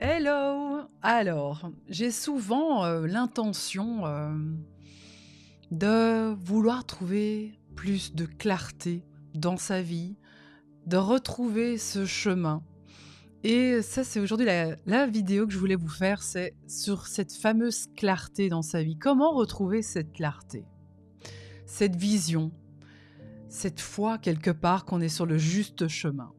Hello! Alors, j'ai souvent, l'intention, de vouloir trouver plus de clarté dans sa vie, de retrouver ce chemin et ça, c'est aujourd'hui la vidéo que je voulais vous faire, c'est sur cette fameuse clarté dans sa vie. Comment retrouver cette clarté? Cette vision, cette foi quelque part qu'on est sur le juste chemin.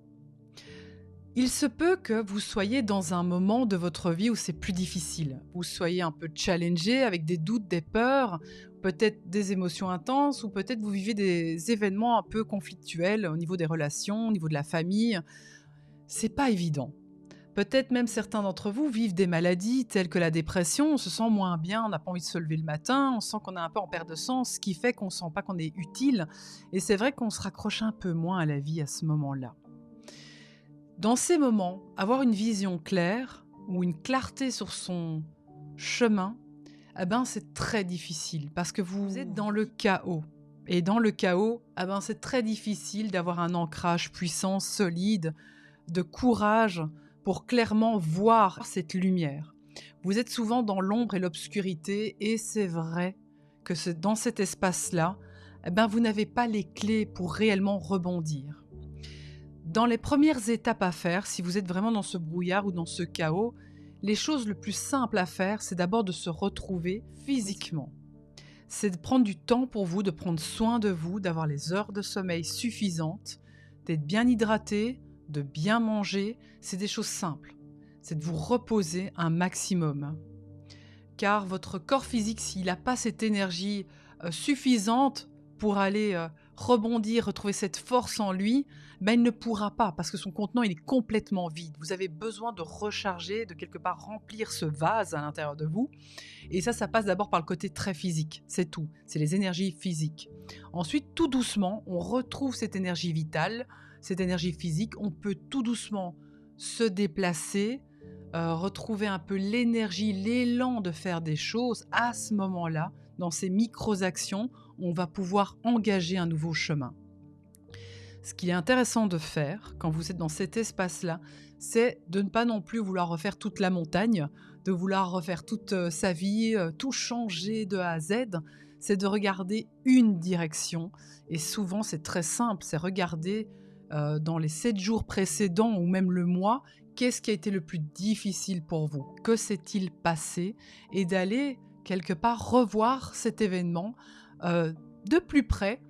Il se peut que vous soyez dans un moment de votre vie où c'est plus difficile. Vous soyez un peu challengé avec des doutes, des peurs, peut-être des émotions intenses ou peut-être vous vivez des événements un peu conflictuels au niveau des relations, au niveau de la famille. C'est pas évident. Peut-être même certains d'entre vous vivent des maladies telles que la dépression, on se sent moins bien, on n'a pas envie de se lever le matin, on sent qu'on est un peu en perte de sens, ce qui fait qu'on ne sent pas qu'on est utile. Et c'est vrai qu'on se raccroche un peu moins à la vie à ce moment-là. Dans ces moments, avoir une vision claire ou une clarté sur son chemin, eh ben, c'est très difficile parce que vous êtes dans le chaos. Et dans le chaos, eh ben, c'est très difficile d'avoir un ancrage puissant, solide, de courage pour clairement voir cette lumière. Vous êtes souvent dans l'ombre et l'obscurité et c'est vrai que dans cet espace-là, eh ben, vous n'avez pas les clés pour réellement rebondir. Dans les premières étapes à faire, si vous êtes vraiment dans ce brouillard ou dans ce chaos, les choses le plus simples à faire, c'est d'abord de se retrouver physiquement. C'est de prendre du temps pour vous, de prendre soin de vous, d'avoir les heures de sommeil suffisantes, d'être bien hydraté, de bien manger. C'est des choses simples. C'est de vous reposer un maximum. Car votre corps physique, s'il n'a pas cette énergie suffisante pour aller rebondir, retrouver cette force en lui, ben il ne pourra pas parce que son contenant il est complètement vide. Vous avez besoin de recharger, de quelque part remplir ce vase à l'intérieur de vous. Et ça passe d'abord par le côté très physique, c'est tout. C'est les énergies physiques. Ensuite, tout doucement, on retrouve cette énergie vitale, cette énergie physique. On peut tout doucement se déplacer, retrouver un peu l'énergie, l'élan de faire des choses. À ce moment-là, dans ces micro-actions, on va pouvoir engager un nouveau chemin. Ce qui est intéressant de faire quand vous êtes dans cet espace-là, c'est de ne pas non plus vouloir refaire toute la montagne, de vouloir refaire toute sa vie, tout changer de A à Z. C'est de regarder une direction. Et souvent, c'est très simple, c'est regarder dans les 7 jours précédents ou même le mois, qu'est-ce qui a été le plus difficile pour vous? Que s'est-il passé? Et d'aller quelque part revoir cet événement de plus près,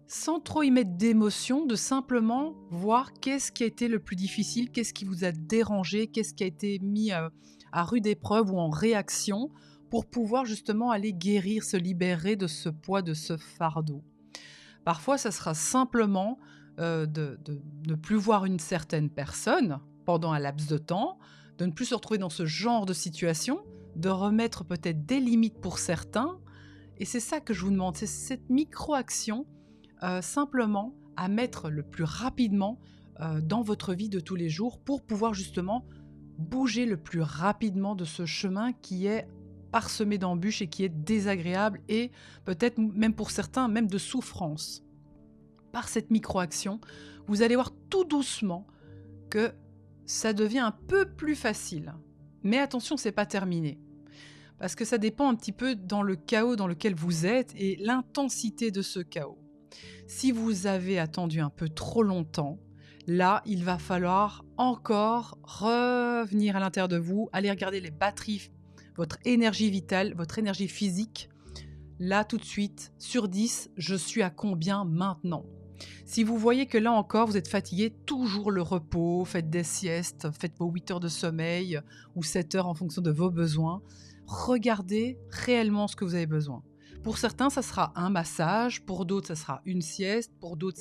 sans trop y mettre d'émotion, de simplement voir qu'est-ce qui a été le plus difficile, qu'est-ce qui vous a dérangé, qu'est-ce qui a été mis à rude épreuve ou en réaction pour pouvoir justement aller guérir, se libérer de ce poids, de ce fardeau. Parfois, ça sera simplement de ne plus voir une certaine personne pendant un laps de temps, de ne plus se retrouver dans ce genre de situation, de remettre peut-être des limites pour certains. Et c'est ça que je vous demande, c'est cette micro-action simplement à mettre le plus rapidement dans votre vie de tous les jours pour pouvoir justement bouger le plus rapidement de ce chemin qui est parsemé d'embûches et qui est désagréable et peut-être même pour certains, même de souffrance. Par cette micro-action, vous allez voir tout doucement que ça devient un peu plus facile. Mais attention, c'est pas terminé. Parce que ça dépend un petit peu dans le chaos dans lequel vous êtes et l'intensité de ce chaos. Si vous avez attendu un peu trop longtemps, là, il va falloir encore revenir à l'intérieur de vous, aller regarder les batteries, votre énergie vitale, votre énergie physique. Là, tout de suite, sur 10, je suis à combien maintenant? Si vous voyez que là encore, vous êtes fatigué, toujours le repos, faites des siestes, faites vos 8 heures de sommeil ou 7 heures en fonction de vos besoins. Regardez réellement ce que vous avez besoin. Pour certains, ça sera un massage, pour d'autres, ça sera une sieste, pour d'autres,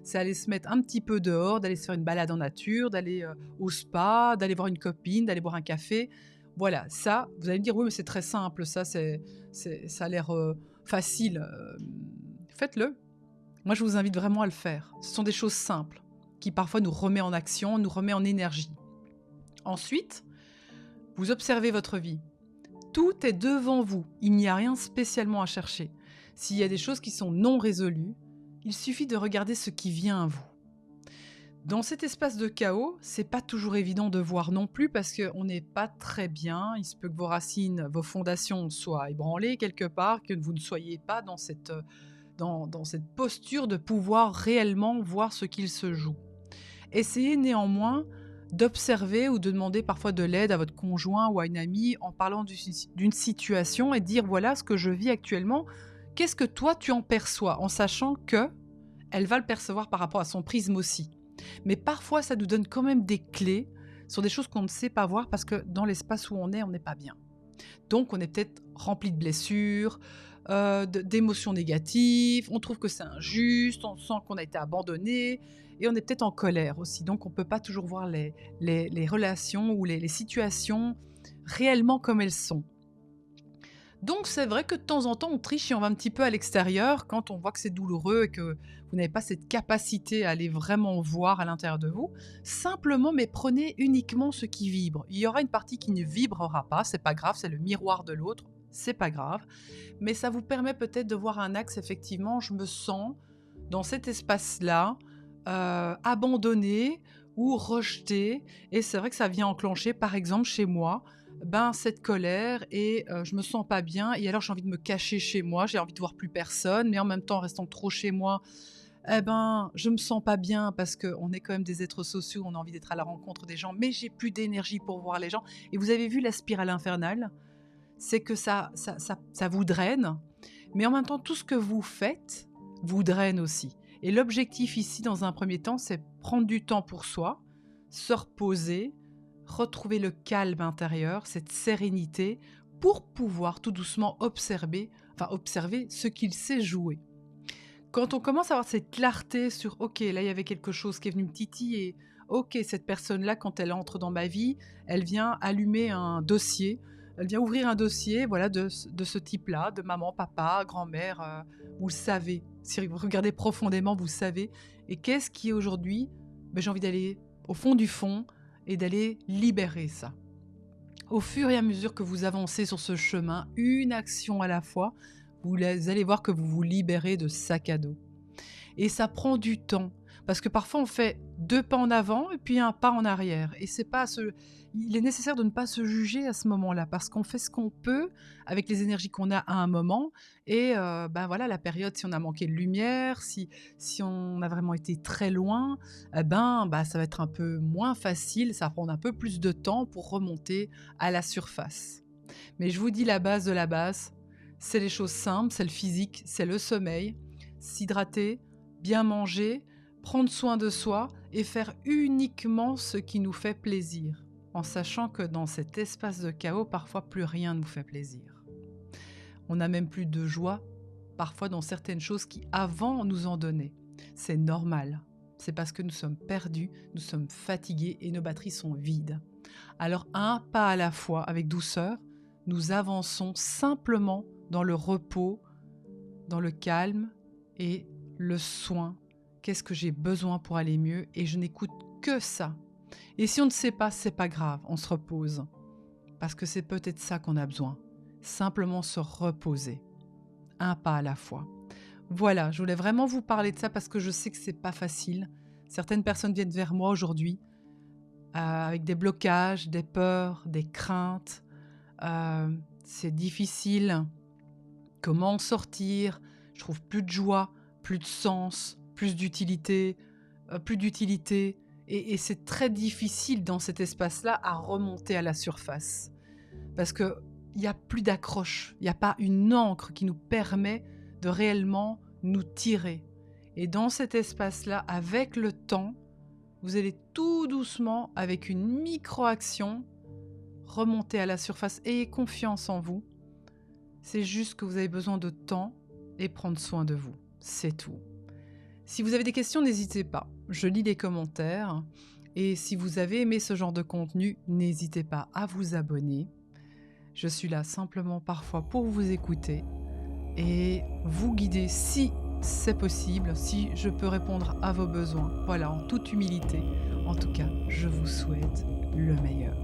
c'est aller se mettre un petit peu dehors, d'aller se faire une balade en nature, d'aller au spa, d'aller voir une copine, d'aller boire un café. Voilà, ça, vous allez me dire, oui, mais c'est très simple, ça a l'air facile. Faites-le. Moi, je vous invite vraiment à le faire. Ce sont des choses simples qui parfois nous remet en action, nous remet en énergie. Ensuite, vous observez votre vie. Tout est devant vous. Il n'y a rien spécialement à chercher. S'il y a des choses qui sont non résolues, il suffit de regarder ce qui vient à vous. Dans cet espace de chaos, c'est pas toujours évident de voir non plus parce qu'on n'est pas très bien. Il se peut que vos racines, vos fondations soient ébranlées quelque part, que vous ne soyez pas dans cette posture de pouvoir réellement voir ce qu'il se joue. Essayez néanmoins d'observer ou de demander parfois de l'aide à votre conjoint ou à une amie en parlant d'une situation et dire voilà ce que je vis actuellement, qu'est-ce que toi tu en perçois, en sachant que elle va le percevoir par rapport à son prisme aussi. Mais parfois ça nous donne quand même des clés sur des choses qu'on ne sait pas voir parce que dans l'espace où on n'est pas bien. Donc on est peut-être rempli de blessures, d'émotions négatives, on trouve que c'est injuste, on sent qu'on a été abandonné et on est peut-être en colère aussi. Donc on ne peut pas toujours voir les relations ou les situations réellement comme elles sont. Donc c'est vrai que de temps en temps on triche et on va un petit peu à l'extérieur quand on voit que c'est douloureux et que vous n'avez pas cette capacité à aller vraiment voir à l'intérieur de vous. Simplement, mais prenez uniquement ce qui vibre. Il y aura une partie qui ne vibrera pas, c'est pas grave, c'est le miroir de l'autre, c'est pas grave. Mais ça vous permet peut-être de voir un axe, effectivement, je me sens dans cet espace-là, abandonné ou rejeté. Et c'est vrai que ça vient enclencher, par exemple chez moi, cette colère et je me sens pas bien et alors j'ai envie de me cacher chez moi, j'ai envie de voir plus personne, mais en même temps en restant trop chez moi, je me sens pas bien parce qu'on est quand même des êtres sociaux, on a envie d'être à la rencontre des gens, mais j'ai plus d'énergie pour voir les gens. Et vous avez vu la spirale infernale? C'est que ça vous draine, mais en même temps tout ce que vous faites vous draine aussi. Et l'objectif ici, dans un premier temps, c'est prendre du temps pour soi, se reposer, retrouver le calme intérieur, cette sérénité, pour pouvoir tout doucement observer ce qu'il s'est joué. Quand on commence à avoir cette clarté sur « Ok, là, il y avait quelque chose qui est venu me titiller. Ok, cette personne-là, quand elle entre dans ma vie, elle vient allumer un dossier. Elle vient ouvrir un dossier voilà, de ce type-là, de maman, papa, grand-mère. Vous le savez. Si vous regardez profondément, vous savez. Et qu'est-ce qui, aujourd'hui, j'ai envie d'aller au fond du fond et d'aller libérer ça. Au fur et à mesure que vous avancez sur ce chemin, une action à la fois, vous allez voir que vous vous libérez de sac à dos. Et ça prend du temps, parce que parfois on fait 2 pas en avant et puis un pas en arrière. Et il est nécessaire de ne pas se juger à ce moment-là, parce qu'on fait ce qu'on peut avec les énergies qu'on a à un moment. Et voilà, la période, si on a manqué de lumière, si on a vraiment été très loin, ça va être un peu moins facile, ça va prendre un peu plus de temps pour remonter à la surface. Mais je vous dis la base de la base, c'est les choses simples, c'est le physique, c'est le sommeil, s'hydrater, bien manger, prendre soin de soi et faire uniquement ce qui nous fait plaisir, en sachant que dans cet espace de chaos, parfois plus rien ne nous fait plaisir. On n'a même plus de joie, parfois dans certaines choses qui avant nous en donnaient. C'est normal, c'est parce que nous sommes perdus, nous sommes fatigués et nos batteries sont vides. Alors un pas à la fois, avec douceur, nous avançons simplement dans le repos, dans le calme et le soin. Qu'est-ce que j'ai besoin pour aller mieux? Et je n'écoute que ça. Et si on ne sait pas, c'est pas grave, on se repose. Parce que c'est peut-être ça qu'on a besoin. Simplement se reposer. Un pas à la fois. Voilà, je voulais vraiment vous parler de ça parce que je sais que c'est pas facile. Certaines personnes viennent vers moi aujourd'hui avec des blocages, des peurs, des craintes. C'est difficile. Comment en sortir? Je trouve plus de joie, plus de sens, plus d'utilité, et c'est très difficile dans cet espace-là à remonter à la surface. Parce qu'il n'y a plus d'accroche, il n'y a pas une ancre qui nous permet de réellement nous tirer. Et dans cet espace-là, avec le temps, vous allez tout doucement, avec une micro-action, remonter à la surface. Ayez confiance en vous. C'est juste que vous avez besoin de temps et prendre soin de vous. C'est tout. Si vous avez des questions, n'hésitez pas. Je lis les commentaires. Et si vous avez aimé ce genre de contenu, n'hésitez pas à vous abonner. Je suis là simplement parfois pour vous écouter et vous guider si c'est possible, si je peux répondre à vos besoins. Voilà, en toute humilité. En tout cas, je vous souhaite le meilleur.